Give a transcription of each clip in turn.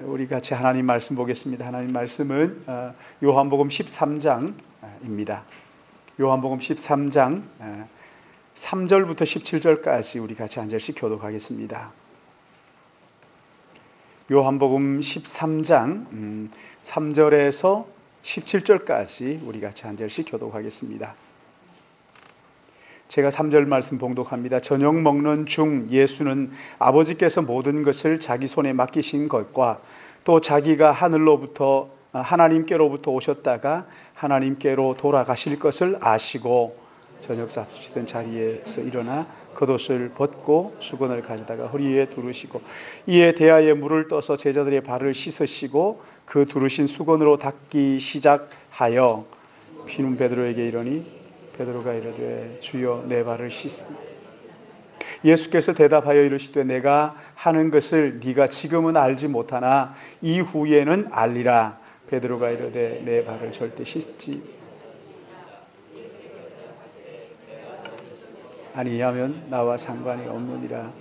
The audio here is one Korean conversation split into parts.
우리 같이 하나님 말씀 보겠습니다. 하나님 말씀은 요한복음 13장입니다. 요한복음 13장 3절부터 17절까지 우리 같이 한 절씩 교독하겠습니다. 요한복음 13장 3절에서 17절까지 우리 같이 한 절씩 교독하겠습니다. 제가 3절 말씀 봉독합니다. 저녁 먹는 중 예수는 아버지께서 모든 것을 자기 손에 맡기신 것과 또 자기가 하나님께로부터 오셨다가 하나님께로 돌아가실 것을 아시고 저녁 잡수시던 자리에서 일어나 겉옷을 벗고 수건을 가져다가 허리에 두르시고 이에 대하여 물을 떠서 제자들의 발을 씻으시고 그 두르신 수건으로 닦기 시작하여 시몬 베드로에게 이르니 베드로가 이르되 주여 내 발을 씻으라. 예수께서 대답하여 이르시되 내가 하는 것을 네가 지금은 알지 못하나 이후에는 알리라. 베드로가 이르되 내 발을 절대 씻지 아니하면 나와 상관이 없느니라.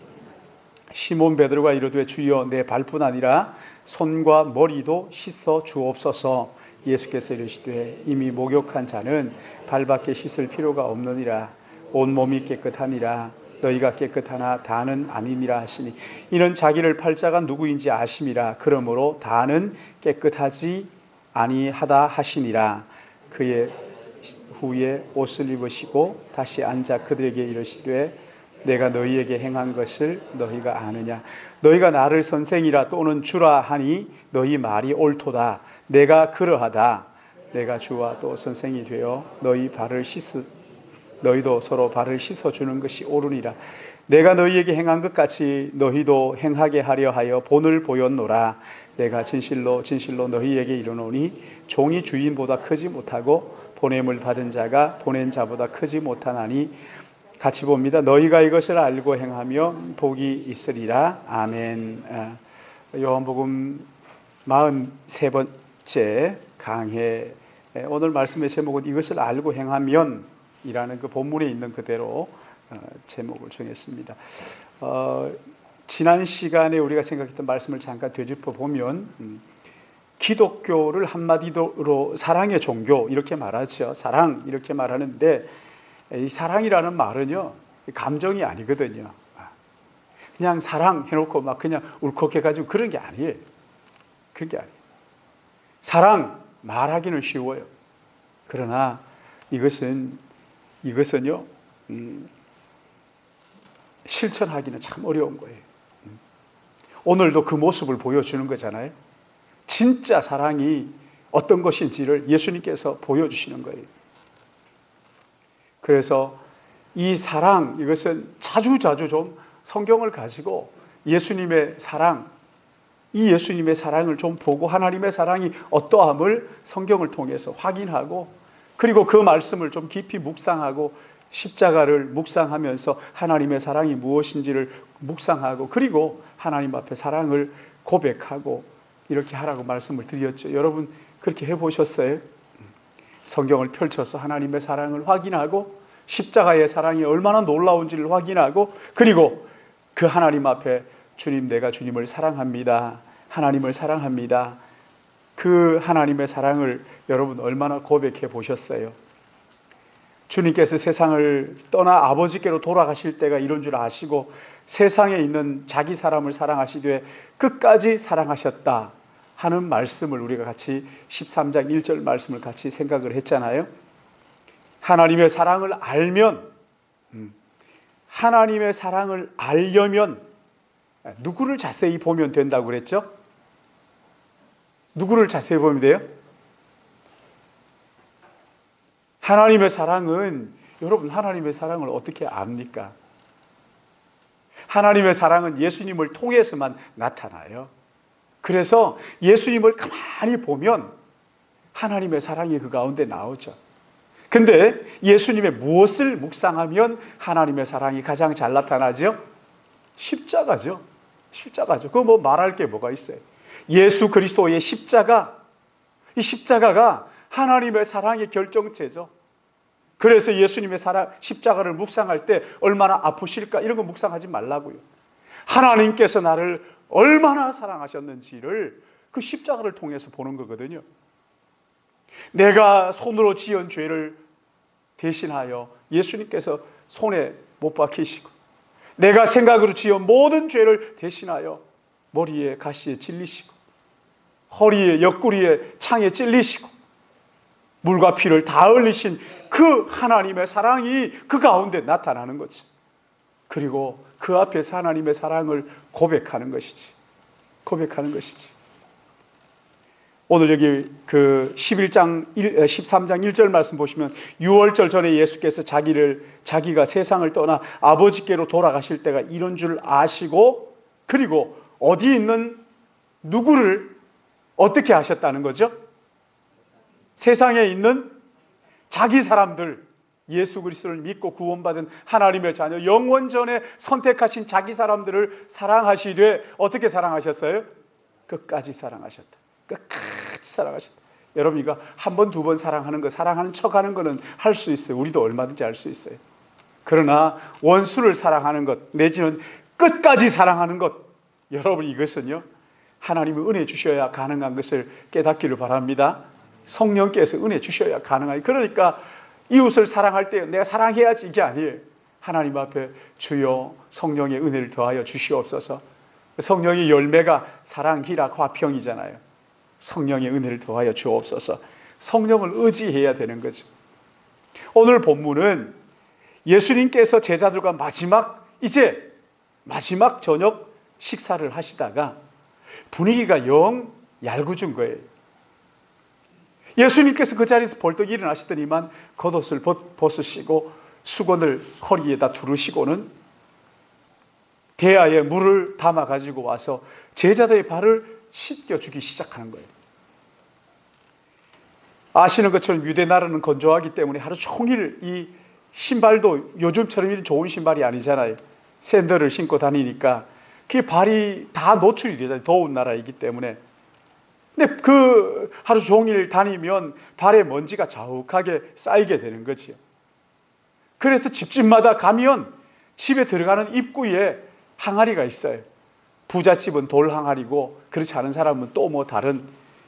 시몬 베드로가 이르되 주여 내 발뿐 아니라 손과 머리도 씻어 주옵소서. 예수께서 이르시되 이미 목욕한 자는 발밖에 씻을 필요가 없느니라. 온몸이 깨끗하니라. 너희가 깨끗하나 다는 아니니라 하시니 이는 자기를 팔자가 누구인지 아심이라. 그러므로 다는 깨끗하지 아니하다 하시니라. 그의 후에 옷을 입으시고 다시 앉아 그들에게 이르시되 내가 너희에게 행한 것을 너희가 아느냐. 너희가 나를 선생이라 또는 주라 하니 너희 말이 옳도다. 내가 그러하다. 내가 주와 또 선생이 되어 너희도 서로 발을 씻어주는 것이 옳으니라. 내가 너희에게 행한 것 같이 너희도 행하게 하려 하여 본을 보였노라. 내가 진실로 진실로 너희에게 이르노니 종이 주인보다 크지 못하고 보냄을 받은 자가 보낸 자보다 크지 못하나니 같이 봅니다. 너희가 이것을 알고 행하면 복이 있으리라. 아멘. 요한복음 43번째 강해. 오늘 말씀의 제목은 이것을 알고 행하면 이라는 그 본문에 있는 그대로 제목을 정했습니다. 지난 시간에 우리가 생각했던 말씀을 잠깐 되짚어 보면 기독교를 한마디로 사랑의 종교 이렇게 말하죠. 사랑 이렇게 말하는데 이 사랑이라는 말은요 감정이 아니거든요. 그냥 사랑 해놓고 막 그냥 울컥해가지고 그런 게 아니에요. 그런 게 아니에요. 사랑 말하기는 쉬워요. 그러나 이것은요 실천하기는 참 어려운 거예요. 오늘도 그 모습을 보여주는 거잖아요. 진짜 사랑이 어떤 것인지를 예수님께서 보여주시는 거예요. 그래서 이 사랑, 이것은 자주자주 좀 성경을 가지고 예수님의 사랑, 이 예수님의 사랑을 좀 보고 하나님의 사랑이 어떠함을 성경을 통해서 확인하고 그리고 그 말씀을 좀 깊이 묵상하고 십자가를 묵상하면서 하나님의 사랑이 무엇인지를 묵상하고 그리고 하나님 앞에 사랑을 고백하고 이렇게 하라고 말씀을 드렸죠. 여러분 그렇게 해보셨어요? 성경을 펼쳐서 하나님의 사랑을 확인하고 십자가의 사랑이 얼마나 놀라운지를 확인하고 그리고 그 하나님 앞에 주님 내가 주님을 사랑합니다. 하나님을 사랑합니다. 그 하나님의 사랑을 여러분 얼마나 고백해 보셨어요? 주님께서 세상을 떠나 아버지께로 돌아가실 때가 이런 줄 아시고 세상에 있는 자기 사람을 사랑하시되 끝까지 사랑하셨다 하는 말씀을 우리가 같이 13장 1절 말씀을 같이 생각을 했잖아요. 하나님의 사랑을 알면 하나님의 사랑을 알려면 누구를 자세히 보면 된다고 그랬죠? 누구를 자세히 보면 돼요? 하나님의 사랑은 여러분 하나님의 사랑을 어떻게 압니까? 하나님의 사랑은 예수님을 통해서만 나타나요. 그래서 예수님을 가만히 보면 하나님의 사랑이 그 가운데 나오죠. 근데 예수님의 무엇을 묵상하면 하나님의 사랑이 가장 잘 나타나죠? 십자가죠. 십자가죠. 그거 뭐 말할 게 뭐가 있어요? 예수 그리스도의 십자가, 이 십자가가 하나님의 사랑의 결정체죠. 그래서 예수님의 십자가를 묵상할 때 얼마나 아프실까 이런 거 묵상하지 말라고요. 하나님께서 나를 얼마나 사랑하셨는지를 그 십자가를 통해서 보는 거거든요. 내가 손으로 지은 죄를 대신하여 예수님께서 손에 못 박히시고, 내가 생각으로 지은 모든 죄를 대신하여 머리에 가시에 찔리시고, 허리에 옆구리에 창에 찔리시고, 물과 피를 다 흘리신 그 하나님의 사랑이 그 가운데 나타나는 거지. 그리고 그 앞에서 하나님의 사랑을 고백하는 것이지. 고백하는 것이지. 오늘 여기 그 13장 1절 말씀 보시면, 유월절 전에 예수께서 자기가 세상을 떠나 아버지께로 돌아가실 때가 이런 줄 아시고, 그리고 어디 있는 누구를 어떻게 하셨다는 거죠? 세상에 있는 자기 사람들, 예수 그리스도를 믿고 구원받은 하나님의 자녀, 영원전에 선택하신 자기 사람들을 사랑하시되, 어떻게 사랑하셨어요? 끝까지 사랑하셨다. 끝까지 사랑하셨다. 여러분, 이거 한 번, 두 번 사랑하는 거, 사랑하는 척하는 거는 할 수 있어요. 우리도 얼마든지 할 수 있어요. 그러나 원수를 사랑하는 것, 내지는 끝까지 사랑하는 것, 여러분, 이것은요, 하나님이 은혜 주셔야 가능한 것을 깨닫기를 바랍니다. 성령께서 은혜 주셔야 가능하니. 그러니까 이웃을 사랑할 때 내가 사랑해야지, 이게 아니에요. 하나님 앞에 주여 성령의 은혜를 더하여 주시옵소서. 성령의 열매가 사랑, 희락, 화평이잖아요. 성령의 은혜를 더하여 주옵소서. 성령을 의지해야 되는 거죠. 오늘 본문은 예수님께서 제자들과 이제 마지막 저녁 식사를 하시다가 분위기가 영 얄궂은 거예요. 예수님께서 그 자리에서 벌떡 일어나시더니만 겉옷을 벗으시고 수건을 허리에다 두르시고는 대야에 물을 담아 가지고 와서 제자들의 발을 씻겨주기 시작하는 거예요. 아시는 것처럼 유대 나라는 건조하기 때문에 하루 종일 이 신발도 요즘처럼 이런 좋은 신발이 아니잖아요. 샌들을 신고 다니니까 그 발이 다 노출이 되잖아요. 더운 나라이기 때문에. 근데 그 하루 종일 다니면 발에 먼지가 자욱하게 쌓이게 되는 거지요. 그래서 집집마다 가면 집에 들어가는 입구에 항아리가 있어요. 부잣집은 돌 항아리고, 그렇지 않은 사람은 또 뭐 다른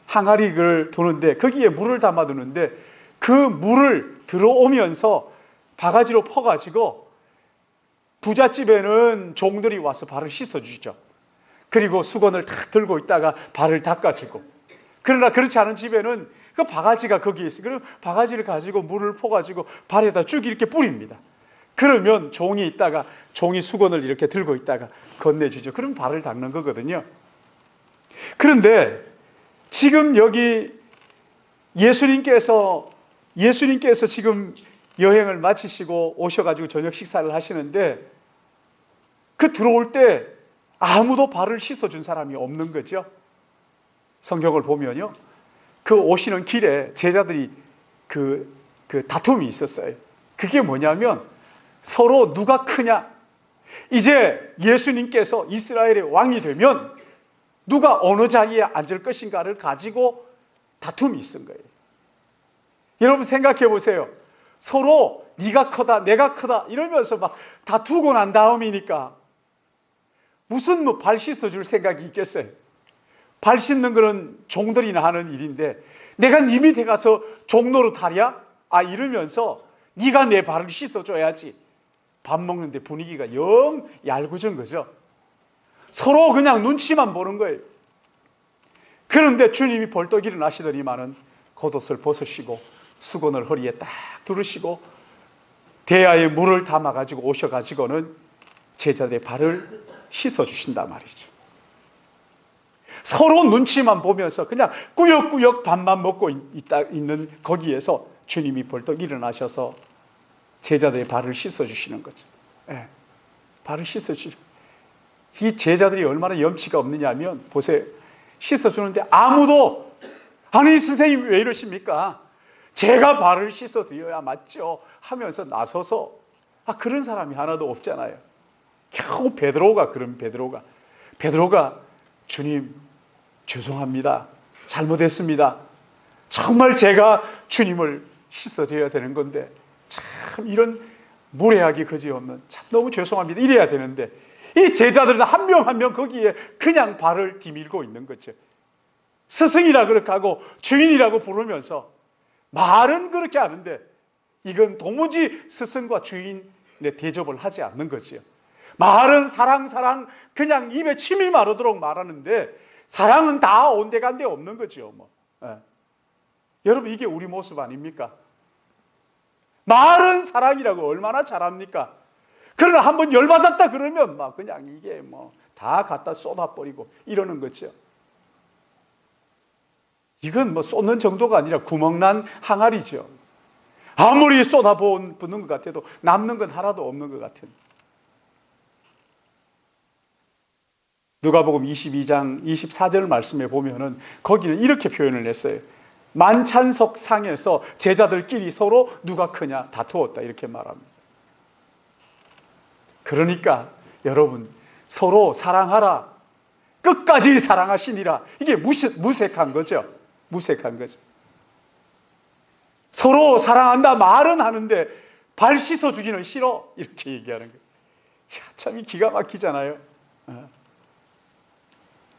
항아리를 두는데, 거기에 물을 담아 두는데, 그 물을 들어오면서 바가지로 퍼가지고 부잣집에는 종들이 와서 발을 씻어주죠. 그리고 수건을 탁 들고 있다가 발을 닦아주고. 그러나 그렇지 않은 집에는 그 바가지가 거기에 있어요. 그리고 바가지를 가지고 물을 퍼가지고 발에다 쭉 이렇게 뿌립니다. 그러면 종이 있다가 종이 수건을 이렇게 들고 있다가 건네주죠. 그럼 발을 닦는 거거든요. 그런데 지금 여기 예수님께서 지금 여행을 마치시고 오셔가지고 저녁 식사를 하시는데, 그 들어올 때 아무도 발을 씻어준 사람이 없는 거죠. 성경을 보면요, 그 오시는 길에 제자들이 그 다툼이 있었어요. 그게 뭐냐면 서로 누가 크냐, 이제 예수님께서 이스라엘의 왕이 되면 누가 어느 자리에 앉을 것인가를 가지고 다툼이 있은 거예요. 여러분 생각해 보세요. 서로 네가 크다 내가 크다 이러면서 막 다투고 난 다음이니까 무슨 뭐 발 씻어줄 생각이 있겠어요. 발 씻는 거는 종들이나 하는 일인데 내가 네 밑에 가서 종노릇하랴? 이러면서 네가 내 발을 씻어줘야지. 밥 먹는데 분위기가 영 얄궂은 거죠. 서로 그냥 눈치만 보는 거예요. 그런데 주님이 벌떡 일어나시더니만은 겉옷을 벗으시고 수건을 허리에 딱 두르시고 대야에 물을 담아가지고 오셔가지고는 제자들의 발을 씻어주신단 말이죠. 서로 눈치만 보면서 그냥 꾸역꾸역 밥만 먹고 있는 거기에서 주님이 벌떡 일어나셔서 제자들의 발을 씻어주시는 거죠. 네, 발을 씻어주시고. 이 제자들이 얼마나 염치가 없느냐면 보세요. 씻어주는데 아무도 아니 선생님 왜 이러십니까? 제가 발을 씻어드려야 맞죠 하면서 나서서 그런 사람이 하나도 없잖아요. 겨우 베드로가 주님 죄송합니다. 잘못했습니다. 정말 제가 주님을 씻어드려야 되는 건데 참 이런 무례하기 그지없는 참 너무 죄송합니다. 이래야 되는데 이 제자들은 한 명 한 명 거기에 그냥 발을 디밀고 있는 거죠. 스승이라 그렇게 하고 주인이라고 부르면서 말은 그렇게 하는데 이건 도무지 스승과 주인의 대접을 하지 않는 거지요. 말은 사랑 사랑 그냥 입에 침이 마르도록 말하는데 사랑은 다 온데간데 없는 거죠. 예. 여러분 이게 우리 모습 아닙니까? 말은 사랑이라고 얼마나 잘합니까? 그러나 한번 열받았다 그러면 막 그냥 이게 다 갖다 쏟아버리고 이러는 거죠. 이건 쏟는 정도가 아니라 구멍난 항아리죠. 아무리 쏟아붓는 것 같아도 남는 건 하나도 없는 것 같은. 누가복음 22장 24절 말씀에 보면은 거기는 이렇게 표현을 했어요. 만찬석 상에서 제자들끼리 서로 누가 크냐 다투었다 이렇게 말합니다. 그러니까 여러분 서로 사랑하라. 끝까지 사랑하시니라. 이게 무색한 거죠. 무색한 거죠. 서로 사랑한다 말은 하는데 발 씻어주기는 싫어 이렇게 얘기하는 거예요. 참 기가 막히잖아요.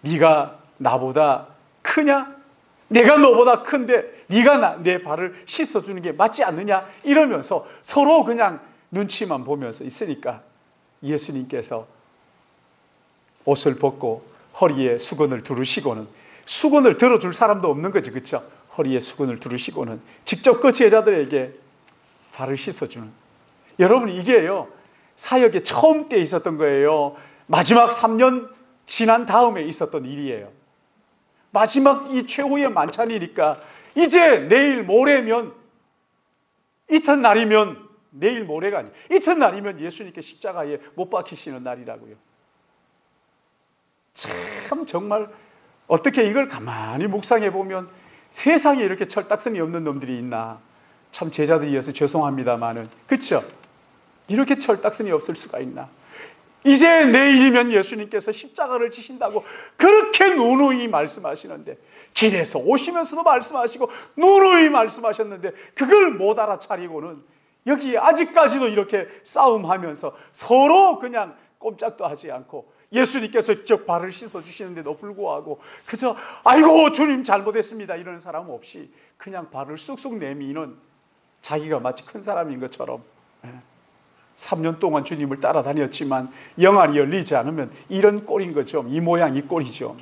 네가 나보다 크냐? 내가 너보다 큰데 네가 내 발을 씻어주는 게 맞지 않느냐? 이러면서 서로 그냥 눈치만 보면서 있으니까 예수님께서 옷을 벗고 허리에 수건을 두르시고는 수건을 들어줄 사람도 없는 거지, 그렇죠? 허리에 수건을 두르시고는 직접 그 제자들에게 발을 씻어주는. 여러분 이게요 사역의 처음 때 있었던 거예요. 마지막 3년 지난 다음에 있었던 일이에요. 마지막 이 최후의 만찬이니까 이제 내일 모레면 이튿날이면 내일 모레가 아니에요. 이튿날이면 예수님께 십자가에 못 박히시는 날이라고요. 참 정말 어떻게 이걸 가만히 묵상해 보면 세상에 이렇게 철딱선이 없는 놈들이 있나. 참 제자들이어서 죄송합니다마는 그렇죠? 이렇게 철딱선이 없을 수가 있나. 이제 내일이면 예수님께서 십자가를 지신다고 그렇게 누누이 말씀하시는데 길에서 오시면서도 말씀하시고 누누이 말씀하셨는데 그걸 못 알아차리고는 여기 아직까지도 이렇게 싸움하면서 서로 그냥 꼼짝도 하지 않고 예수님께서 직접 발을 씻어주시는데도 불구하고 그저 아이고 주님 잘못했습니다 이러는 사람 없이 그냥 발을 쑥쑥 내미는 자기가 마치 큰 사람인 것처럼 3년 동안 주님을 따라다녔지만 영안이 열리지 않으면 이런 꼴인 거죠. 이 모양 이 꼴이죠.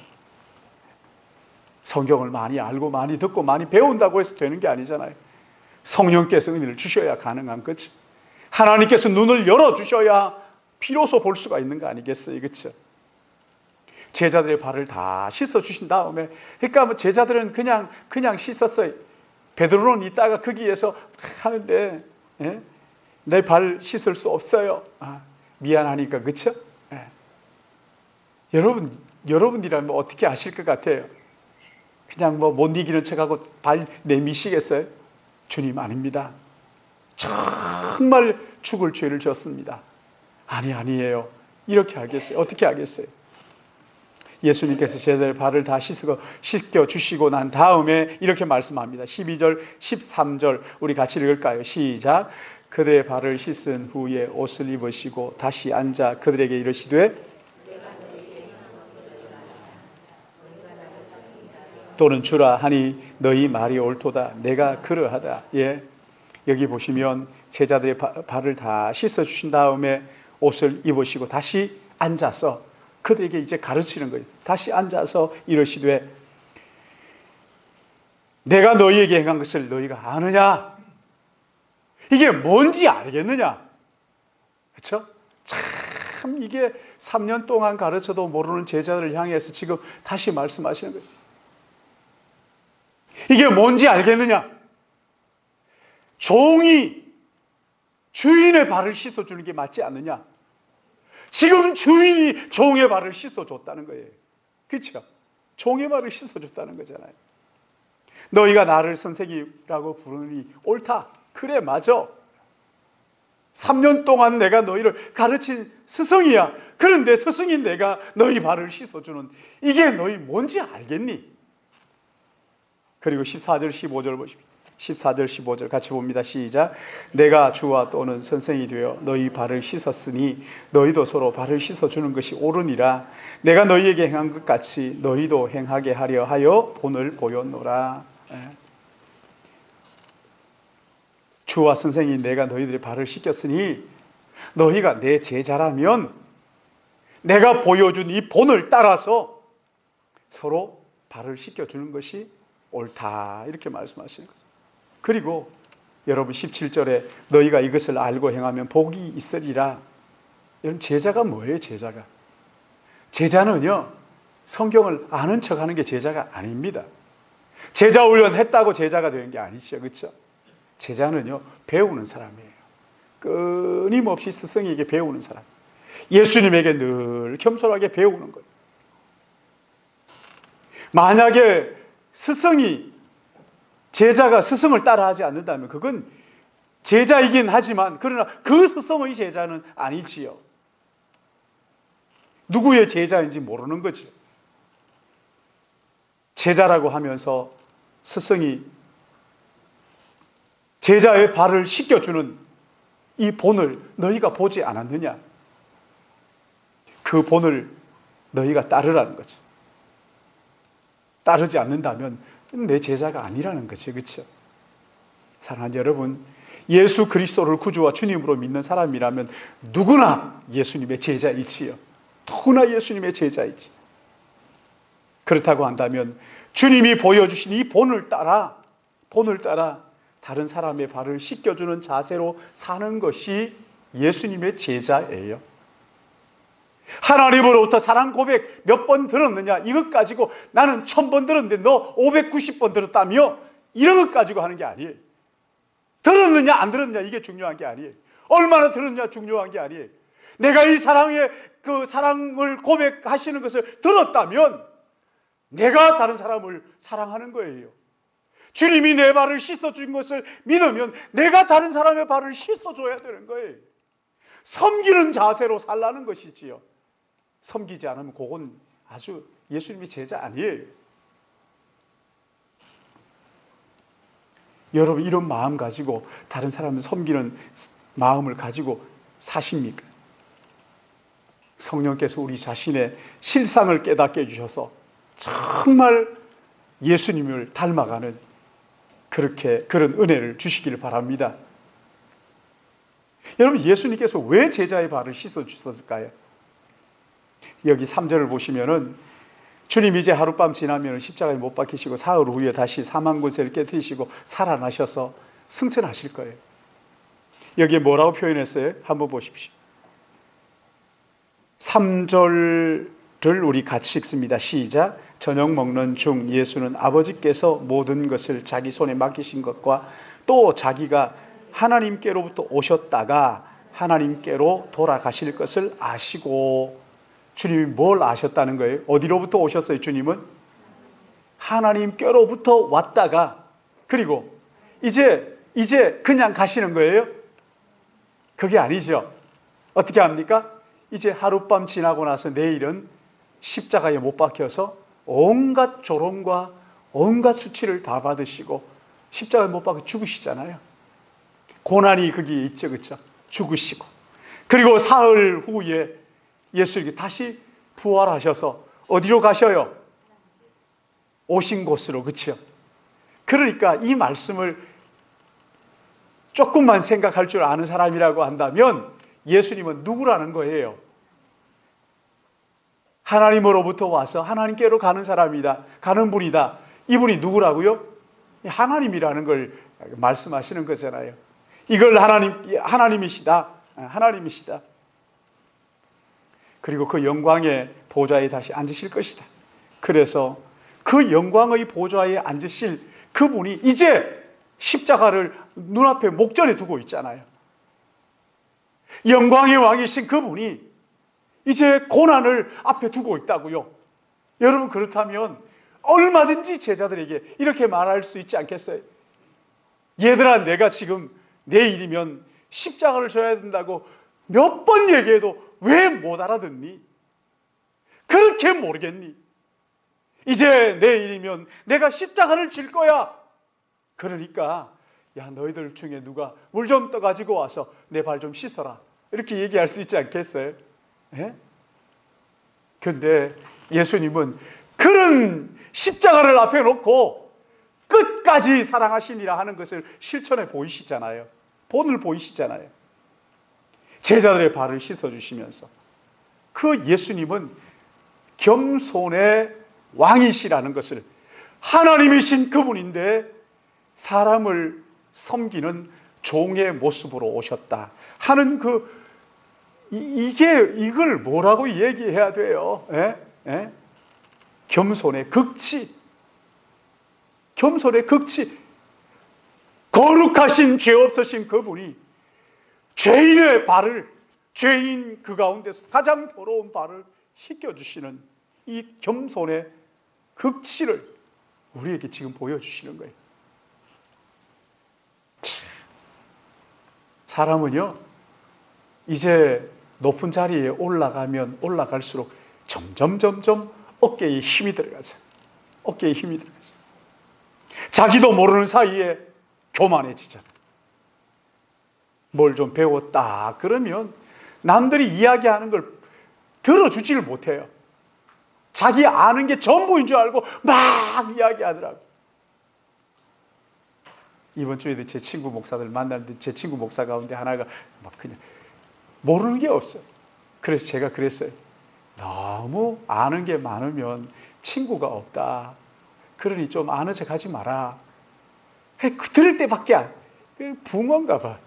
성경을 많이 알고 많이 듣고 많이 배운다고 해서 되는 게 아니잖아요. 성령께서 은혜를 주셔야 가능한 거죠. 하나님께서 눈을 열어주셔야 비로소 볼 수가 있는 거 아니겠어요. 그렇죠? 제자들의 발을 다 씻어주신 다음에 그러니까 제자들은 그냥 씻었어요. 베드로는 이따가 거기에서 하는데 내 발 씻을 수 없어요. 미안하니까 그렇죠? 여러분이라면 어떻게 하실 것 같아요? 그냥 못 이기는 척하고 발 내미시겠어요? 주님 아닙니다. 정말 죽을 죄를 졌습니다. 아니에요. 이렇게 하겠어요? 어떻게 하겠어요? 예수님께서 제자들의 발을 다 씻겨주시고 난 다음에 이렇게 말씀합니다. 12절, 13절 우리 같이 읽을까요? 시작. 그들의 발을 씻은 후에 옷을 입으시고 다시 앉아 그들에게 이르시되 또는 주라 하니 너희 말이 옳도다. 내가 그러하다. 예, 여기 보시면 제자들의 발을 다 씻어주신 다음에 옷을 입으시고 다시 앉아서 그들에게 이제 가르치는 거예요. 다시 앉아서 이러시되 내가 너희에게 행한 것을 너희가 아느냐? 이게 뭔지 알겠느냐? 그렇죠? 참 이게 3년 동안 가르쳐도 모르는 제자들을 향해서 지금 다시 말씀하시는 거예요. 이게 뭔지 알겠느냐? 종이 주인의 발을 씻어주는 게 맞지 않느냐? 지금 주인이 종의 발을 씻어줬다는 거예요. 그렇죠? 종의 발을 씻어줬다는 거잖아요. 너희가 나를 선생이라고 부르니 옳다. 그래 맞아. 3년 동안 내가 너희를 가르친 스승이야. 그런데 스승인 내가 너희 발을 씻어주는 이게 너희 뭔지 알겠니? 그리고 14절 15절 보십시오. 14절 15절 같이 봅니다. 시작. 내가 주와 또는 선생이 되어 너희 발을 씻었으니 너희도 서로 발을 씻어주는 것이 옳으니라. 내가 너희에게 행한 것 같이 너희도 행하게 하려 하여 본을 보였노라. 주와 선생이 내가 너희들의 발을 씻겼으니 너희가 내 제자라면 내가 보여준 이 본을 따라서 서로 발을 씻겨주는 것이 옳다. 이렇게 말씀하시는 거죠. 그리고 여러분 17절에 너희가 이것을 알고 행하면 복이 있으리라. 여러분 제자가 뭐예요? 제자가. 제자는요. 성경을 아는 척하는 게 제자가 아닙니다. 제자 훈련 했다고 제자가 되는 게 아니죠. 그렇죠? 제자는요. 배우는 사람이에요. 끊임없이 스승에게 배우는 사람. 예수님에게 늘 겸손하게 배우는 거예요. 만약에 제자가 스승을 따라하지 않는다면 그건 제자이긴 하지만 그러나 그 스승의 제자는 아니지요. 누구의 제자인지 모르는 거죠. 제자라고 하면서 스승이 제자의 발을 씻겨주는 이 본을 너희가 보지 않았느냐? 그 본을 너희가 따르라는 거죠. 따르지 않는다면 내 제자가 아니라는 거죠. 그렇죠? 사랑하는 여러분, 예수 그리스도를 구주와 주님으로 믿는 사람이라면 누구나 예수님의 제자이지요. 누구나 예수님의 제자이지. 그렇다고 한다면 주님이 보여주신 이 본을 따라 다른 사람의 발을 씻겨주는 자세로 사는 것이 예수님의 제자예요. 하나님으로부터 사랑 고백 몇 번 들었느냐? 이것 가지고 나는 1000번 들었는데 너 590번 들었다며? 이런 것 가지고 하는 게 아니에요. 들었느냐 안 들었느냐 이게 중요한 게 아니에요. 얼마나 들었느냐 중요한 게 아니에요. 내가 이 그 사랑을 고백하시는 것을 들었다면 내가 다른 사람을 사랑하는 거예요. 주님이 내 발을 씻어준 것을 믿으면 내가 다른 사람의 발을 씻어줘야 되는 거예요. 섬기는 자세로 살라는 것이지요. 섬기지 않으면 그건 아주 예수님의 제자 아니에요. 여러분 이런 마음 가지고 다른 사람을 섬기는 마음을 가지고 사십니까? 성령께서 우리 자신의 실상을 깨닫게 해주셔서 정말 예수님을 닮아가는 그런 은혜를 주시기를 바랍니다. 여러분 예수님께서 왜 제자의 발을 씻어주셨을까요? 여기 3절을 보시면은 주님이 이제 하룻밤 지나면 십자가에 못 박히시고 사흘 후에 다시 사망 권세를 깨뜨리시고 살아나셔서 승천하실 거예요. 여기에 뭐라고 표현했어요? 한번 보십시오. 3절을 우리 같이 읽습니다. 시작. 저녁 먹는 중 예수는 아버지께서 모든 것을 자기 손에 맡기신 것과 또 자기가 하나님께로부터 오셨다가 하나님께로 돌아가실 것을 아시고. 주님이 뭘 아셨다는 거예요? 어디로부터 오셨어요? 주님은 하나님께로부터 왔다가 그리고 이제 그냥 가시는 거예요? 그게 아니죠. 어떻게 합니까? 이제 하룻밤 지나고 나서 내일은 십자가에 못 박혀서 온갖 조롱과 온갖 수치를 다 받으시고 십자가에 못 박혀 죽으시잖아요. 고난이 거기에 있죠. 그렇죠? 죽으시고 그리고 사흘 후에 예수님이 다시 부활하셔서 어디로 가셔요? 오신 곳으로. 그렇죠? 그러니까 이 말씀을 조금만 생각할 줄 아는 사람이라고 한다면 예수님은 누구라는 거예요? 하나님으로부터 와서 하나님께로 가는 사람이다. 가는 분이다. 이분이 누구라고요? 하나님이라는 걸 말씀하시는 거잖아요. 이걸 하나님이시다. 하나님이시다. 그리고 그 영광의 보좌에 다시 앉으실 것이다. 그래서 그 영광의 보좌에 앉으실 그분이 이제 십자가를 눈앞에 목전에 두고 있잖아요. 영광의 왕이신 그분이 이제 고난을 앞에 두고 있다고요. 여러분 그렇다면 얼마든지 제자들에게 이렇게 말할 수 있지 않겠어요? 얘들아 내가 지금 내일이면 십자가를 져야 된다고 몇 번 얘기해도 왜 못 알아듣니? 그렇게 모르겠니? 이제 내일이면 내가 십자가를 질 거야. 그러니까 야, 너희들 중에 누가 물 좀 떠가지고 와서 내 발 좀 씻어라. 이렇게 얘기할 수 있지 않겠어요? 예? 근데 예수님은 그런 십자가를 앞에 놓고 끝까지 사랑하시니라 하는 것을 실천해 보이시잖아요. 본을 보이시잖아요. 제자들의 발을 씻어주시면서. 그 예수님은 겸손의 왕이시라는 것을, 하나님이신 그분인데 사람을 섬기는 종의 모습으로 오셨다 하는 이걸 뭐라고 얘기해야 돼요? 예? 예? 겸손의 극치. 겸손의 극치. 거룩하신 죄 없으신 그분이 죄인의 발을, 죄인 그 가운데서 가장 더러운 발을 씻겨주시는 이 겸손의 극치를 우리에게 지금 보여주시는 거예요. 사람은요, 이제 높은 자리에 올라가면 올라갈수록 점점 어깨에 힘이 들어가죠. 어깨에 힘이 들어가죠. 자기도 모르는 사이에 교만해지잖아요. 뭘 좀 배웠다 그러면 남들이 이야기하는 걸 들어주지를 못해요. 자기 아는 게 전부인 줄 알고 막 이야기하더라고요. 이번 주에도 제 친구 목사들 만났는데 제 친구 목사 가운데 하나가 막 그냥 모르는 게 없어요. 그래서 제가 그랬어요. 너무 아는 게 많으면 친구가 없다. 그러니 좀 아는 척 하지 마라. 들을 때밖에 안, 붕어인가 봐.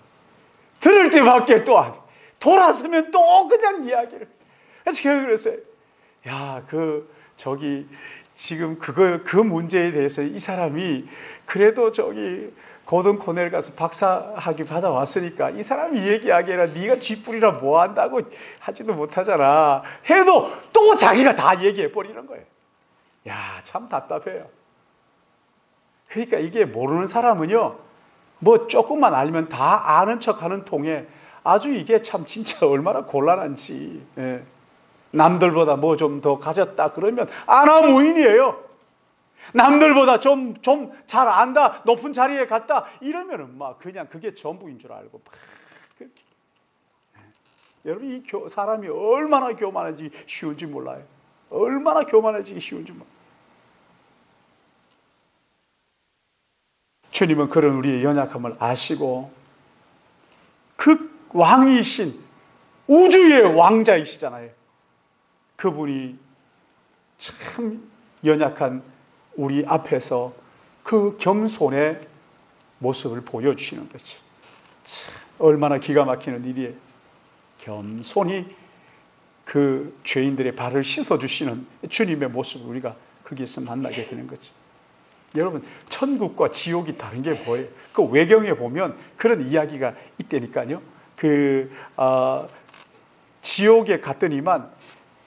들을 때밖에 또 안, 돌아서면 또 그냥 이야기를. 그래서 제가 그랬어요. 야, 지금 그 문제에 대해서 이 사람이 그래도 고등 코넬 가서 박사학위 받아왔으니까 이 사람이 얘기하기에는 네가 쥐뿔이라 뭐 한다고 하지도 못하잖아. 해도 또 자기가 다 얘기해 버리는 거예요. 야, 참 답답해요. 그러니까 이게 모르는 사람은요, 뭐 조금만 알면 다 아는 척하는 통에 아주 이게 참 진짜 얼마나 곤란한지. 예. 남들보다 뭐 좀 더 가졌다 그러면 아나무인이에요. 남들보다 좀 잘 안다, 높은 자리에 갔다 이러면은 막 그냥 그게 전부인 줄 알고 막 그렇게. 여러분, 이 사람이 얼마나 교만해지기 쉬운지 몰라요. 얼마나 교만해지기 쉬운지 몰라요. 주님은 그런 우리의 연약함을 아시고 그 왕이신 우주의 왕자이시잖아요. 그분이 참 연약한 우리 앞에서 그 겸손의 모습을 보여주시는 거죠. 참 얼마나 기가 막히는 일이에요. 겸손히 그 죄인들의 발을 씻어주시는 주님의 모습을 우리가 거기에서 만나게 되는 거죠. 여러분, 천국과 지옥이 다른 게 뭐예요? 그 외경에 보면 그런 이야기가 있다니까요. 지옥에 갔더니만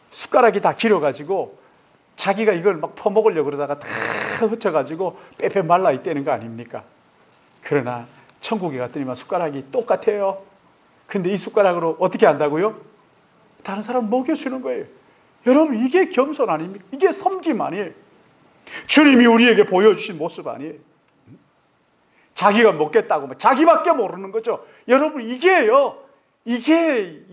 숟가락이 다 길어가지고 자기가 이걸 막 퍼먹으려고 그러다가 다 흩어가지고 빼빼 말라 있다는 거 아닙니까? 그러나 천국에 갔더니만 숟가락이 똑같아요. 근데 이 숟가락으로 어떻게 한다고요? 다른 사람 먹여주는 거예요. 여러분, 이게 겸손 아닙니까? 이게 섬김 아니에요? 주님이 우리에게 보여주신 모습 아니에요? 자기가 먹겠다고 자기밖에 모르는 거죠. 여러분, 이게요, 이게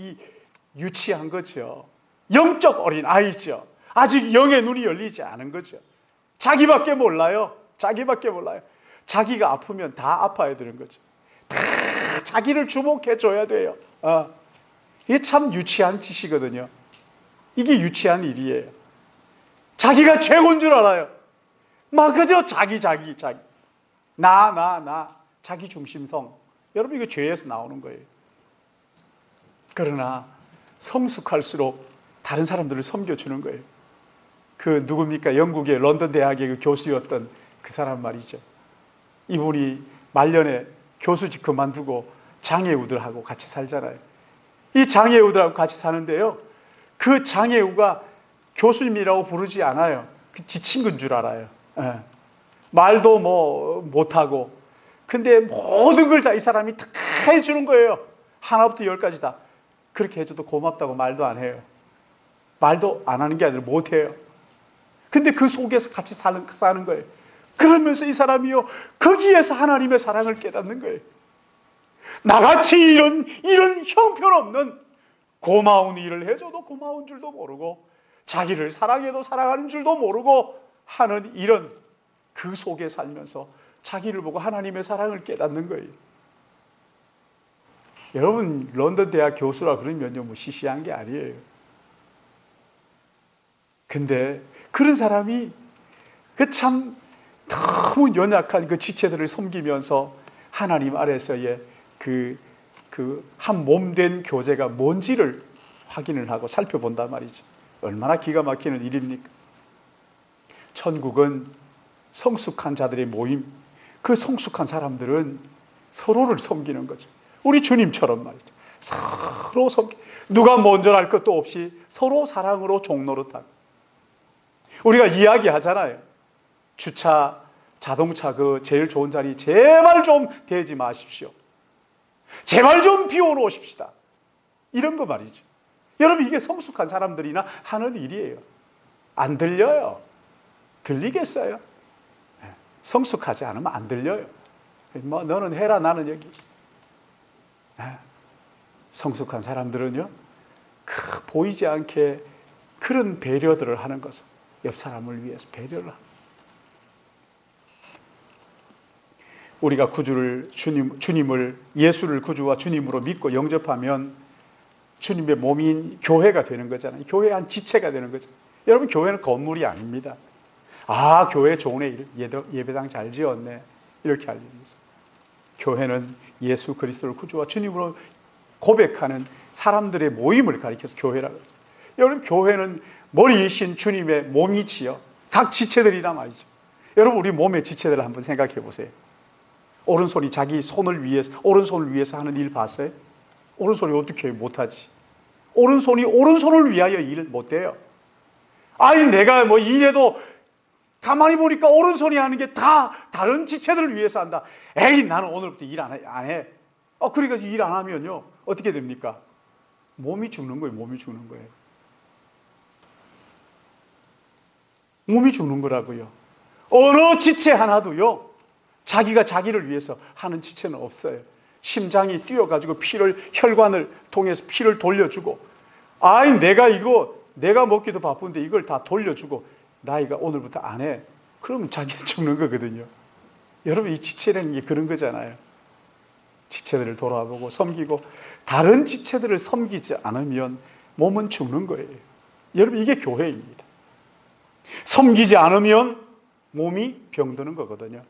유치한 거죠. 영적 어린 아이죠. 아직 영의 눈이 열리지 않은 거죠. 자기밖에 몰라요. 자기밖에 몰라요. 자기가 아프면 다 아파야 되는 거죠. 다 자기를 주목해 줘야 돼요. 이게 참 유치한 짓이거든요. 이게 유치한 일이에요. 자기가 최고인 줄 알아요. 막 그저 자기. 나. 자기 중심성. 여러분, 이거 죄에서 나오는 거예요. 그러나 성숙할수록 다른 사람들을 섬겨주는 거예요. 누굽니까? 영국의 런던 대학의 그 교수였던 그 사람 말이죠. 이분이 말년에 교수직 그만두고 장애우들하고 같이 살잖아요. 이 장애우들하고 같이 사는데요, 그 장애우가 교수님이라고 부르지 않아요. 지 친구인 줄 알아요. 예. 말도 뭐 못하고. 근데 모든 걸 다 이 사람이 다 해주는 거예요. 하나부터 열까지 다. 그렇게 해줘도 고맙다고 말도 안 해요. 말도 안 하는 게 아니라 못해요. 근데 그 속에서 같이 사는 거예요. 그러면서 이 사람이요, 거기에서 하나님의 사랑을 깨닫는 거예요. 나같이 이런 형편없는 고마운 일을 해줘도 고마운 줄도 모르고 자기를 사랑해도 사랑하는 줄도 모르고 하는 이런 그 속에 살면서 자기를 보고 하나님의 사랑을 깨닫는 거예요. 여러분, 런던 대학 교수라 그러면요, 뭐 시시한 게 아니에요. 근데 그런 사람이 그 참 너무 연약한 그 지체들을 섬기면서 하나님 아래서의 그 한 몸된 교제가 뭔지를 확인을 하고 살펴본단 말이죠. 얼마나 기가 막히는 일입니까? 천국은 성숙한 자들의 모임, 그 성숙한 사람들은 서로를 섬기는 거죠. 우리 주님처럼 말이죠. 서로 누가 먼저랄 것도 없이 서로 사랑으로 종노릇하고. 우리가 이야기하잖아요. 자동차 그 제일 좋은 자리 제발 좀 대지 마십시오. 제발 좀 비워놓으십시다. 이런 거 말이죠. 여러분, 이게 성숙한 사람들이나 하는 일이에요. 안 들려요. 들리겠어요? 성숙하지 않으면 안 들려요. 뭐 너는 해라, 나는 여기. 성숙한 사람들은요, 보이지 않게 그런 배려들을 하는 거죠. 옆 사람을 위해서 배려를 합니다. 우리가 주님을, 예수를 구주와 주님으로 믿고 영접하면 주님의 몸인 교회가 되는 거잖아요. 교회의 한 지체가 되는 거죠. 여러분, 교회는 건물이 아닙니다. 아, 교회 좋네. 예배당 잘 지었네. 이렇게 할 일이죠. 교회는 예수 그리스도를 구주와 주님으로 고백하는 사람들의 모임을 가리켜서 교회라고 해요. 여러분, 교회는 머리이신 주님의 몸이지요. 각 지체들이란 말이죠. 여러분, 우리 몸의 지체들을 한번 생각해 보세요. 오른손이 자기 오른손을 위해서 하는 일 봤어요? 오른손이 어떻게 못하지? 오른손이 오른손을 위하여 일 못해요. 아니, 내가 뭐 일해도 가만히 보니까 오른손이 하는 게 다 다른 지체들을 위해서 한다. 에이, 나는 오늘부터 일 안 해. 그러니까 일 안 하면요, 어떻게 됩니까? 몸이 죽는 거예요. 몸이 죽는 거예요. 몸이 죽는 거라고요. 어느 지체 하나도요, 자기가 자기를 위해서 하는 지체는 없어요. 심장이 뛰어가지고 혈관을 통해서 피를 돌려주고, 아이, 내가 먹기도 바쁜데 이걸 다 돌려주고, 나이가 오늘부터 안 해. 그러면 자기는 죽는 거거든요. 여러분, 이 지체라는 게 그런 거잖아요. 지체들을 돌아보고 섬기고, 다른 지체들을 섬기지 않으면 몸은 죽는 거예요. 여러분, 이게 교회입니다. 섬기지 않으면 몸이 병드는 거거든요.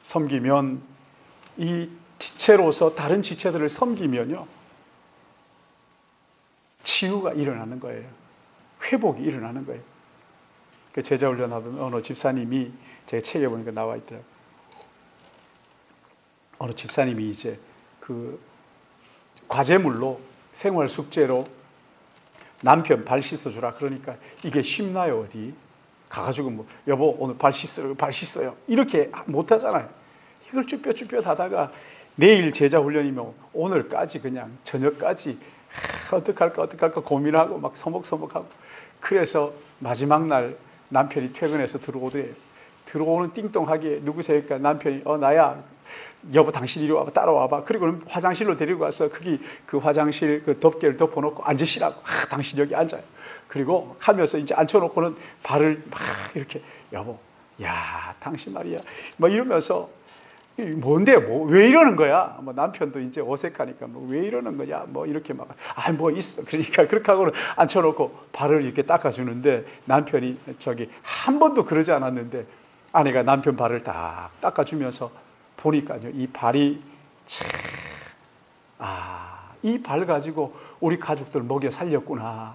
섬기면, 이 지체로서 다른 지체들을 섬기면요, 치유가 일어나는 거예요. 회복이 일어나는 거예요. 그 제자 훈련하던 어느 집사님이, 제가 책에 보니까 나와 있더라고요. 어느 집사님이 이제 그 과제물로, 생활 숙제로 남편 발 씻어주라 그러니까 이게 쉽나요, 어디? 가가지고 뭐, 여보, 오늘 발 씻어요. 이렇게 못 하잖아요. 이걸 쭈뼛쭈뼛 하다가 내일 제자 훈련이면 오늘까지 그냥 저녁까지 어떡할까 고민하고 막 서먹서먹하고, 그래서 마지막 날 남편이 퇴근해서 들어오는 띵동하게 누구세요? 남편이 나야. 여보, 당신 이리 와봐, 따라와봐. 그리고는 화장실로 데리고 가서 그 화장실 그 덮개를 덮어놓고 앉으시라고. 당신 여기 앉아요. 그리고 하면서 이제 앉혀놓고는 발을 막 이렇게, 여보, 야, 당신 말이야, 뭐 이러면서, 뭔데, 왜 이러는 거야? 뭐 남편도 이제 어색하니까, 왜 이러는 거냐? 뭐 이렇게 막, 뭐 있어. 그러니까 그렇게 하고는 앉혀놓고 발을 이렇게 닦아주는데, 남편이 한 번도 그러지 않았는데, 아내가 남편 발을 딱 닦아주면서 보니까요, 이 발이 이 발 가지고 우리 가족들 먹여 살렸구나.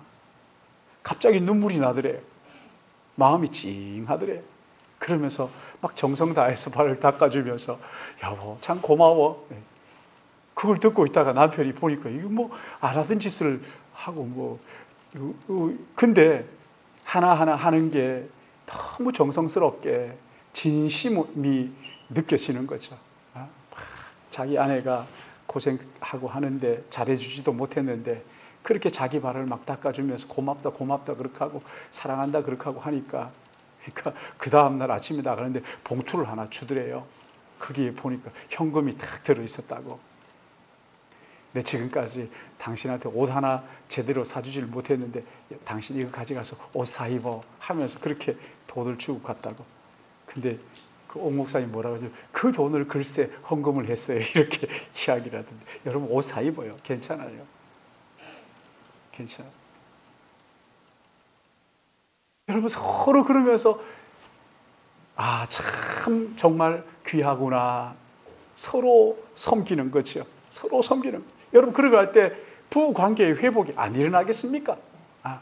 갑자기 눈물이 나더래요. 마음이 찡하더래요. 그러면서 막 정성 다해서 발을 닦아주면서, 여보, 참 고마워. 그걸 듣고 있다가 남편이 보니까 이거 뭐 안 하던 짓을 하고 근데 하나하나 하는 게 너무 정성스럽게 진심이 느껴지는 거죠. 자기 아내가 고생하고 하는데 잘해주지도 못했는데 그렇게 자기 발을 막 닦아주면서 고맙다 그렇게 하고 사랑한다 그렇게 하고 하니까 그러니까 그 다음날 아침에 나가는데 봉투를 하나 주더래요. 거기에 보니까 현금이 탁 들어있었다고. 내 지금까지 당신한테 옷 하나 제대로 사주질 못했는데 당신 이거 가져가서 옷 사입어 하면서 그렇게 돈을 주고 갔다고. 근데 그 옥 목사님 뭐라고 하죠? 그 돈을 글쎄 헌금을 했어요. 이렇게 이야기를 하던데. 여러분 옷 사입어요. 괜찮아요. 괜찮아요. 여러분 서로 그러면서 아, 참 정말 귀하구나. 서로 섬기는 거죠. 서로 섬기는 거. 여러분 그러고 할 때 부관계의 회복이 안 일어나겠습니까? 아,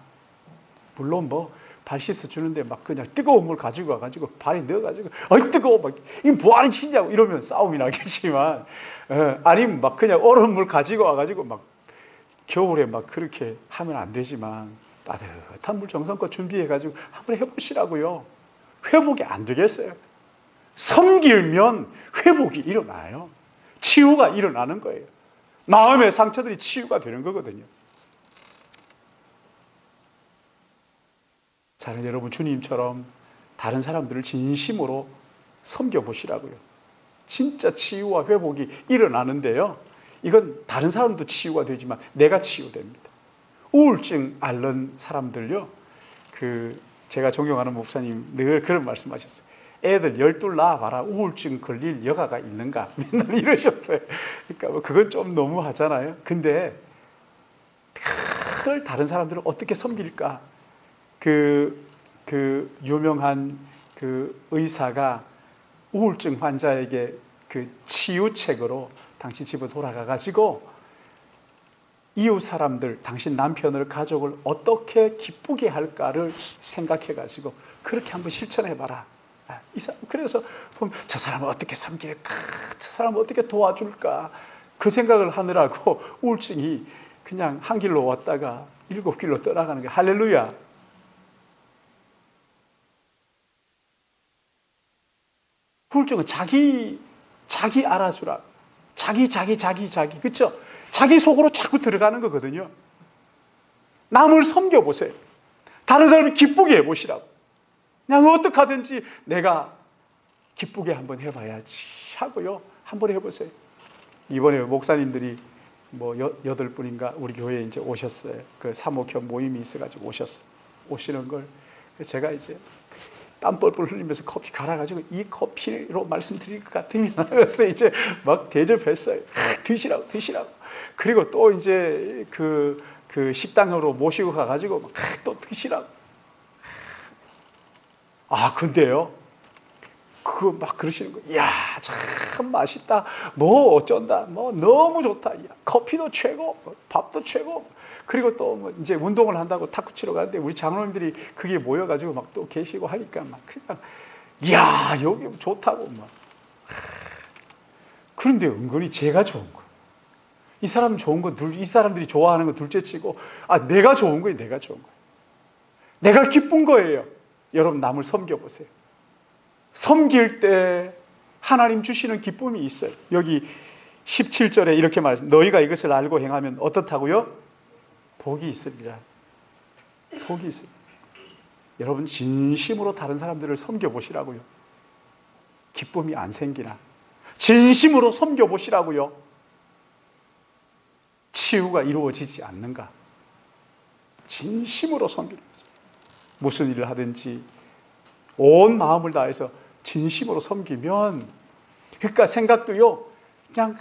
물론 뭐 발 씻어 주는데 막 그냥 뜨거운 물 가지고 와가지고 발에 넣어가지고 아이 뜨거워 막 이게 뭐하는 짓냐고 이러면 싸움이 나겠지만 아니면 막 그냥 얼음물 가지고 와가지고 막 겨울에 막 그렇게 하면 안 되지만 따뜻한 물 정성껏 준비해가지고 한번 해보시라고요. 회복이 안 되겠어요. 섬기면 회복이 일어나요. 치유가 일어나는 거예요. 마음의 상처들이 치유가 되는 거거든요. 저는 여러분 주님처럼 다른 사람들을 진심으로 섬겨보시라고요. 진짜 치유와 회복이 일어나는데요. 이건 다른 사람도 치유가 되지만 내가 치유됩니다. 우울증 앓는 사람들요. 제가 존경하는 목사님 늘 그런 말씀하셨어요. 애들 12 낳아봐라. 우울증 걸릴 여가가 있는가? 맨날 이러셨어요. 그러니까 뭐 그건 좀 너무하잖아요. 근데 그걸 다른 사람들을 어떻게 섬길까? 유명한 의사가 우울증 환자에게 치유책으로 당신 집에 돌아가가지고 이웃 사람들, 당신 남편을, 가족을 어떻게 기쁘게 할까를 생각해가지고 그렇게 한번 실천해봐라. 그래서 보면 저 사람을 어떻게 섬길까? 저 사람을 어떻게 도와줄까? 그 생각을 하느라고 우울증이 그냥 한 길로 왔다가 7길로 떠나가는 거예요. 할렐루야. 우울증은 자기 알아주라. 자기. 그렇죠? 자기 속으로 자꾸 들어가는 거거든요. 남을 섬겨보세요. 다른 사람을 기쁘게 해보시라고. 그냥 어떻게 하든지 내가 기쁘게 한번 해봐야지 하고요. 한번 해보세요. 이번에 목사님들이 뭐 8분인가 우리 교회에 이제 오셨어요. 그 사목협 모임이 있어가지고 오시는 걸. 제가 이제 땀 뻘뻘 흘리면서 커피 갈아가지고 이 커피로 말씀드릴 것 같으면 그래서 이제 막 대접했어요. 드시라고. 그리고 또 이제 그 식당으로 모시고 가가지고 막 또 드시라고. 근데요. 그거 막 그러시는 거예요. 이야, 참 맛있다. 뭐 어쩐다. 뭐 너무 좋다. 야, 커피도 최고, 밥도 최고. 그리고 또 뭐 이제 운동을 한다고 탁구 치러 가는데 우리 장로님들이 그게 모여가지고 막 또 계시고 하니까 막 그냥 이야, 여기 좋다고 막. 그런데 은근히 제가 좋은 거. 이 사람 좋은 거 이 사람들이 좋아하는 거 둘째치고 내가 좋은 거예요. 내가 좋은 거예요. 내가 기쁜 거예요. 여러분 남을 섬겨보세요. 섬길 때 하나님 주시는 기쁨이 있어요. 여기 17절에 이렇게 말합니다. 너희가 이것을 알고 행하면 어떻다고요? 복이 있으리라. 복이 있으리라. 여러분 진심으로 다른 사람들을 섬겨보시라고요. 기쁨이 안 생기나. 진심으로 섬겨보시라고요. 치유가 이루어지지 않는가. 진심으로 섬기는 거죠. 무슨 일을 하든지 온 마음을 다해서 진심으로 섬기면, 그러니까 생각도요, 그냥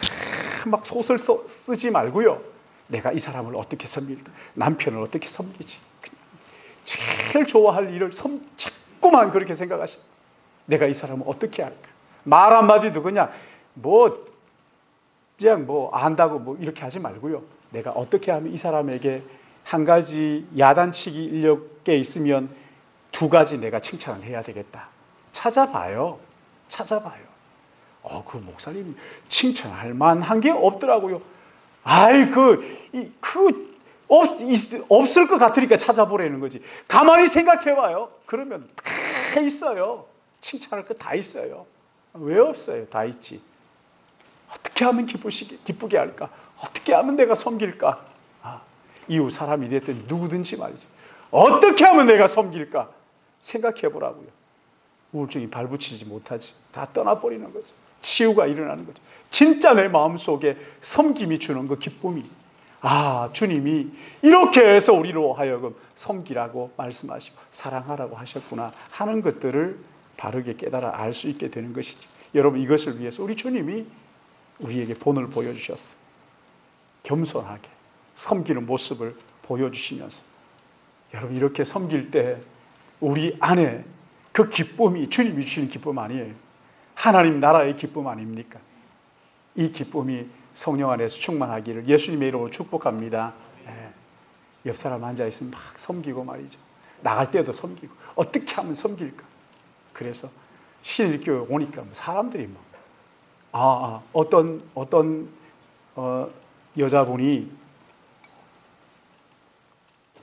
막 소설 쓰지 말고요. 내가 이 사람을 어떻게 섬길까? 남편을 어떻게 섬기지? 제일 좋아할 일을 자꾸만 그렇게 생각하시. 내가 이 사람을 어떻게 할까? 말 한마디도 그냥 안다고 뭐 이렇게 하지 말고요. 내가 어떻게 하면 이 사람에게 한 가지 야단치기 인력에 있으면 2가지 내가 칭찬을 해야 되겠다. 찾아봐요. 그 목사님 칭찬할 만한 게 없더라고요. 없을 것 같으니까 찾아보라는 거지. 가만히 생각해봐요. 그러면 다 있어요. 칭찬할 거 다 있어요. 왜 없어요? 다 있지. 어떻게 하면 기쁘게 할까? 어떻게 하면 내가 섬길까? 이웃 사람이 됐든 누구든지 말이죠. 어떻게 하면 내가 섬길까? 생각해 보라고요. 우울증이 발붙이지 못하지. 다 떠나버리는 거죠. 치유가 일어나는 거죠. 진짜 내 마음속에 섬김이 주는 그 기쁨이, 아, 주님이 이렇게 해서 우리로 하여금 섬기라고 말씀하시고 사랑하라고 하셨구나 하는 것들을 바르게 깨달아 알 수 있게 되는 것이죠. 여러분, 이것을 위해서 우리 주님이 우리에게 본을 보여주셨어요. 겸손하게 섬기는 모습을 보여주시면서, 여러분, 이렇게 섬길 때 우리 안에 그 기쁨이 주님이 주시는 기쁨 아니에요. 하나님 나라의 기쁨 아닙니까? 이 기쁨이 성령 안에서 충만하기를 예수님의 이름으로 축복합니다. 네. 옆 사람 앉아있으면 막 섬기고 말이죠. 나갈 때도 섬기고, 어떻게 하면 섬길까? 그래서 신일교회 오니까 사람들이 어떤 여자분이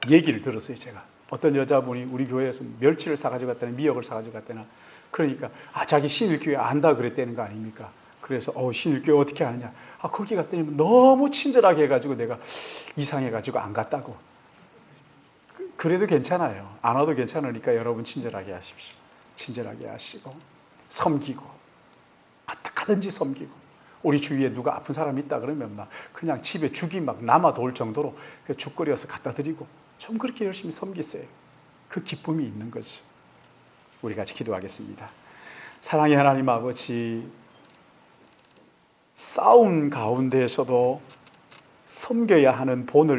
얘기를 들었어요. 제가 어떤 여자분이 우리 교회에서 멸치를 사가지고 갔다나 미역을 사가지고 갔다나, 그러니까 자기 신일교회 안다 그랬다는 거 아닙니까? 그래서 신일교회 어떻게 아느냐, 거기 갔더니 너무 친절하게 해가지고 내가 이상해가지고 안 갔다고. 그래도 괜찮아요. 안 와도 괜찮으니까 여러분 친절하게 하십시오. 친절하게 하시고 섬기고, 어떻게든지 섬기고, 우리 주위에 누가 아픈 사람이 있다 그러면 막 그냥 집에 죽이 막 남아 돌 정도로 죽 끓여서 갖다 드리고, 좀 그렇게 열심히 섬기세요. 그 기쁨이 있는 거죠. 우리 같이 기도하겠습니다. 사랑의 하나님 아버지, 싸움 가운데에서도 섬겨야 하는 본을